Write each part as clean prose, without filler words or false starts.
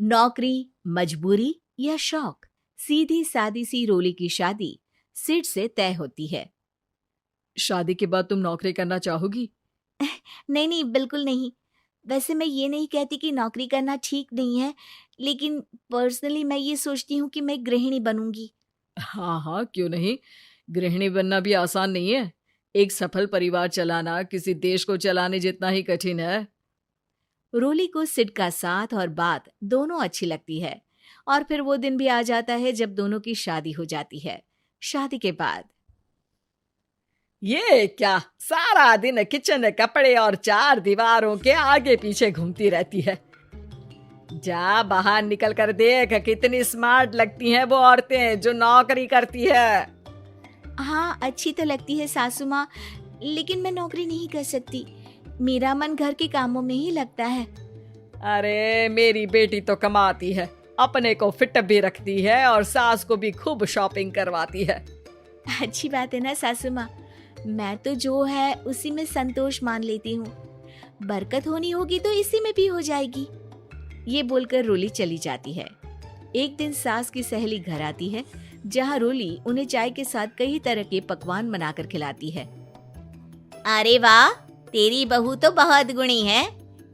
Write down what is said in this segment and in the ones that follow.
नौकरी, मजबूरी या शौक, सीधी सादी सी रोली की शादी सिड से तय होती है। शादी के बाद तुम नौकरी करना चाहोगी? नहीं नहीं, बिल्कुल नहीं। वैसे मैं ये नहीं कहती कि नौकरी करना ठीक नहीं है, लेकिन पर्सनली मैं ये सोचती हूँ कि मैं गृहिणी बनूंगी। हाँ हाँ, क्यों नहीं। गृहिणी बनना भी आसान नहीं है। एक सफल परिवार चलाना किसी देश को चलाने जितना ही कठिन है। रोली को सिड का साथ और बात दोनों अच्छी लगती है, और फिर वो दिन भी आ जाता है जब दोनों की शादी हो जाती है। शादी के बाद ये क्या, सारा दिन किचन, कपड़े और चार दीवारों के आगे पीछे घूमती रहती है। जा बाहर निकल कर देख, कितनी स्मार्ट लगती हैं वो औरतें जो नौकरी करती है। हाँ, अच्छी तो लगती है सासू माँ, लेकिन मैं नौकरी नहीं कर सकती। मेरा मन घर के कामों में ही लगता है। अरे मेरी बेटी तो कमाती है, अपने को फिट भी रखती है और सास को भी खूब शॉपिंग करवाती है। अच्छी बात है ना सासू माँ, मैं तो जो है उसी में संतोष मान लेती हूँ। बरकत होनी होगी तो इसी में भी हो जाएगी। ये बोलकर रोली चली जाती है। एक दिन सास की सहेली घर आती है, जहाँ रोली उन्हें चाय के साथ कई तरह के पकवान बनाकर खिलाती है। अरे वाह, तेरी बहू तो बहुत गुणी है,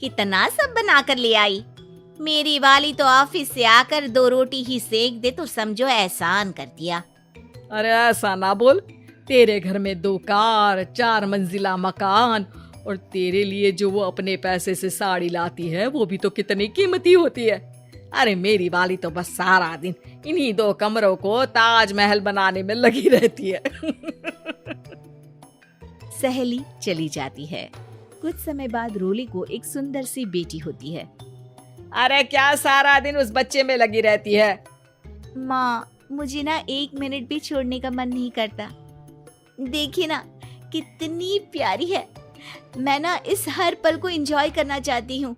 कितना सब बनाकर ले आई। मेरी वाली तो ऑफिस से आकर 2 रोटी ही सेक दे तो समझो एहसान कर दिया। अरे ऐसा ना बोल, तेरे घर में 2 कार, 4 मंजिला मकान, और तेरे लिए जो वो अपने पैसे से साड़ी लाती है वो भी तो कितनी कीमती होती है। अरे मेरी वाली तो बस सारा दिन इन्हीं 2 कमरों को ताजमहल बनाने में लगी रहती है। सहेली चली जाती है। कुछ समय बाद रोली को एक सुंदर सी बेटी होती है। अरे क्या सारा दिन उस बच्चे में लगी रहती है? माँ, मुझे ना 1 मिनट भी छोड़ने का मन नहीं करता। देखिए ना, कितनी प्यारी है। मैं ना इस हर पल को एंजॉय करना चाहती हूँ।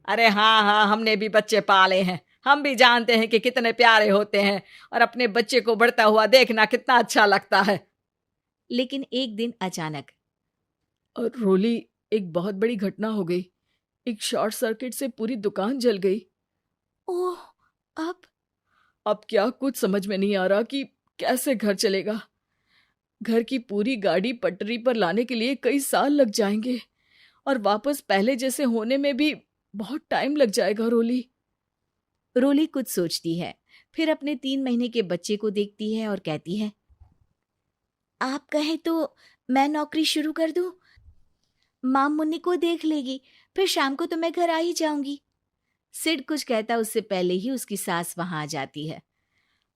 अरे हाँ हाँ, हमने भी बच्चे पाले हैं, हम भी जानते हैं कि कितने प्यारे होते हैं, और अपने बच्चे को बढ़ता हुआ देखना कितना अच्छा लगता है। लेकिन एक दिन अचानक और रोली, एक बहुत बड़ी घटना हो गई। एक शॉर्ट सर्किट से पूरी दुकान जल गई। ओह, अब क्या कुछ समझ में नहीं आ रहा कि कैसे घर चलेगा। घर की पूरी गाड़ी पटरी पर लाने के लिए कई साल लग जाएंगे, और वापस पहले जैसे होने में भी बहुत टाइम लग जाएगा। रोली कुछ सोचती है, फिर अपने 3 महीने के बच्चे को देखती है और कहती है, आप कहें तो मैं नौकरी शुरू कर दूं? माँ मुन्नी को देख लेगी, फिर शाम को तो मैं घर आ ही जाऊंगी। सिड कुछ कहता उससे पहले ही उसकी सास वहां आ जाती है।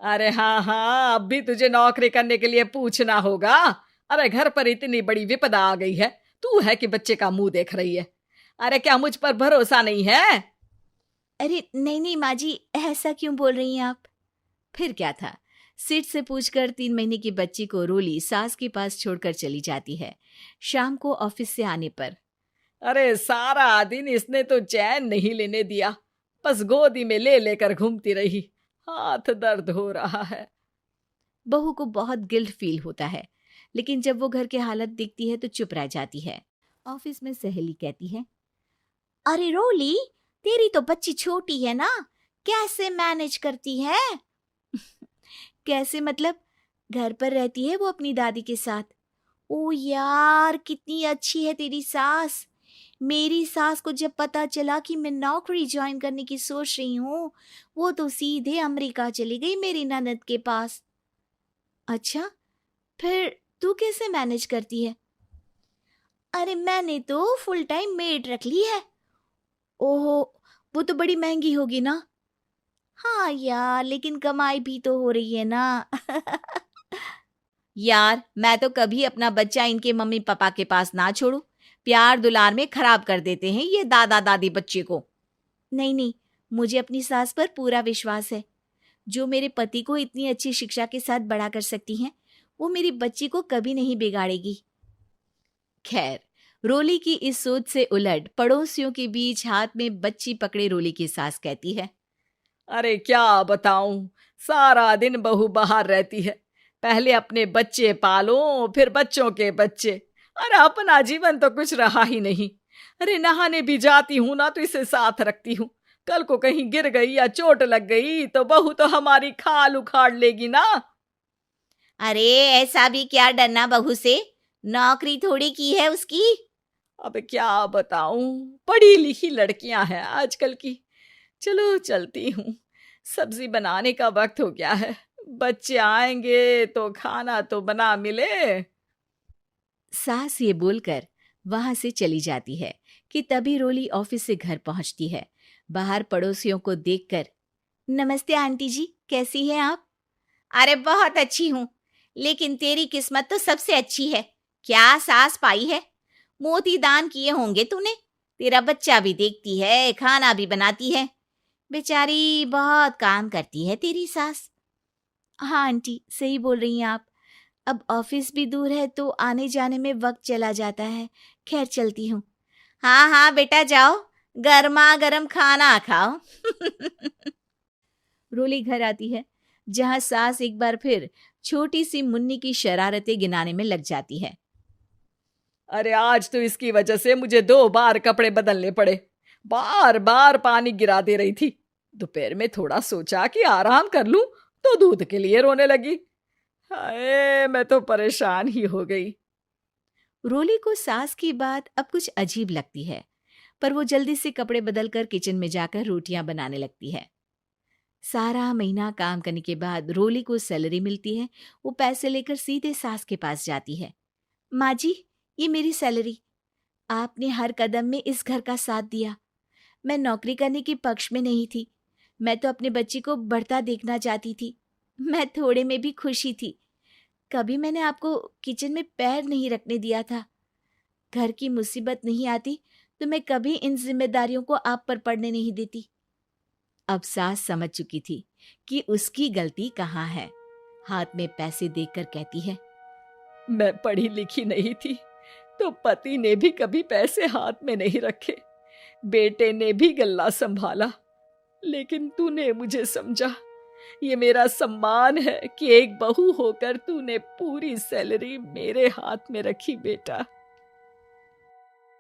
अरे हाँ हाँ, अब भी तुझे नौकरी करने के लिए पूछना होगा। अरे घर पर इतनी बड़ी विपदा आ गई है, तू है कि बच्चे का मुंह देख रही है। अरे क्या मुझ पर भरोसा नहीं है? अरे नहीं नहीं माँ जी, ऐसा क्यों बोल रही हैं आप? फिर क्या था, सिड से पूछकर 3 महीने की बच्ची को रोली सास के पास छोड़कर चली जाती है। शाम को ऑफिस से आने पर अरे सारा दिन इसने तो चैन नहीं लेने दिया, बस गोदी में ले लेकर घूमती रही। हाथ दर्द हो रहा है। बहू को बहुत गिल्ट फील होता है, लेकिन जब वो घर की हालत देखती है तो चुप रह जाती है। ऑफिस में सहेली कहती है, अरे रोली, तेरी तो बच्ची छोटी है ना, कैसे मैनेज करती है? कैसे मतलब? घर पर रहती है वो अपनी दादी के साथ। ओ यार, कितनी अच्छी है तेरी सास। मेरी सास को जब पता चला कि मैं नौकरी ज्वाइन करने की सोच रही हूँ, वो तो सीधे अमेरिका चली गई मेरी ननद के पास। अच्छा, फिर तू कैसे मैनेज करती है? अरे मैंने तो फुल टाइम मेड रख ली है। ओहो, वो तो बड़ी महंगी होगी ना? हाँ यार, लेकिन कमाई भी तो हो रही है ना। यार, मैं तो कभी अपना बच्चा इनके मम्मी पापा के पास ना छोड़ू। प्यार दुलार में खराब कर देते हैं ये दादा दादी बच्चे को। नहीं नहीं, मुझे अपनी सास पर पूरा विश्वास है। जो मेरे पति को इतनी अच्छी शिक्षा के साथ बड़ा कर सकती हैं, वो मेरी बच्ची को कभी नहीं बिगाड़ेगी। खैर, रोली की इस सोच से उलट पड़ोसियों के बीच हाथ में बच्ची पकड़े रोली की सास कहती है, अरे क्या बताऊं, सारा दिन बहू बाहर रहती है। पहले अपने बच्चे पालो, फिर बच्चों के बच्चे। अरे अपना जीवन तो कुछ रहा ही नहीं। अरे नहाने भी जाती हूं ना तो इसे साथ रखती हूँ, कल को कहीं गिर गई या चोट लग गई तो बहू तो हमारी खाल उखाड़ लेगी ना। अरे ऐसा भी क्या डरना बहू से, नौकरी थोड़ी की है उसकी। अब क्या बताऊं, पढ़ी लिखी लड़कियां हैं आजकल की। चलो चलती हूँ, सब्जी बनाने का वक्त हो गया है। बच्चे आएंगे तो खाना तो बना मिले। सास ये बोलकर वहां से चली जाती है कि तभी रोली ऑफिस से घर पहुंचती है। बाहर पड़ोसियों को देखकर, नमस्ते आंटी जी, कैसी हैं आप? अरे बहुत अच्छी हूँ, लेकिन तेरी किस्मत तो सबसे अच्छी है। क्या सास पाई है, मोती दान किए होंगे तूने। तेरा बच्चा भी देखती है, खाना भी बनाती है। बेचारी बहुत काम करती है तेरी सास। हाँ आंटी, सही बोल रही हैं आप। अब ऑफिस भी दूर है तो आने जाने में वक्त चला जाता है। खैर चलती हूँ। हाँ हाँ बेटा जाओ, गर्मा गर्म खाना खाओ। रोली घर आती है, जहां सास एक बार फिर छोटी सी मुन्नी की शरारतें गिनाने में लग जाती है। अरे आज तो इसकी वजह से मुझे 2 बार कपड़े बदलने पड़े। बार बार पानी गिरा दे रही थी। दोपहर में थोड़ा सोचा कि आराम कर लूं तो दूध के लिए रोने लगी। हाय, मैं तो परेशान ही हो गई। रोली को सास की बात अब कुछ अजीब लगती है, पर वो जल्दी से कपड़े बदलकर किचन में जाकर रोटियां बनाने लगती है। सारा महीना काम करने के बाद रोली को सैलरी मिलती है। वो पैसे लेकर सीधे सास के पास जाती है। माँ जी, ये मेरी सैलरी। आपने हर कदम में इस घर का साथ दिया। मैं नौकरी करने के पक्ष में नहीं थी। मैं तो अपने बच्चे को बढ़ता देखना चाहती थी। मैं थोड़े में भी खुशी थी। कभी मैंने आपको किचन में पैर नहीं रखने दिया था। घर की मुसीबत नहीं आती तो मैं कभी इन जिम्मेदारियों को आप पर पड़ने नहीं देती। अब सास समझ चुकी थी कि उसकी गलती कहाँ है। हाथ में पैसे देखकर कहती है, मैं पढ़ी लिखी नहीं थी तो पति ने भी कभी पैसे हाथ में नहीं रखे। बेटे ने भी गल्ला संभाला, लेकिन तूने मुझे समझा। ये मेरा सम्मान है कि एक बहू होकर तूने पूरी सैलरी मेरे हाथ में रखी बेटा।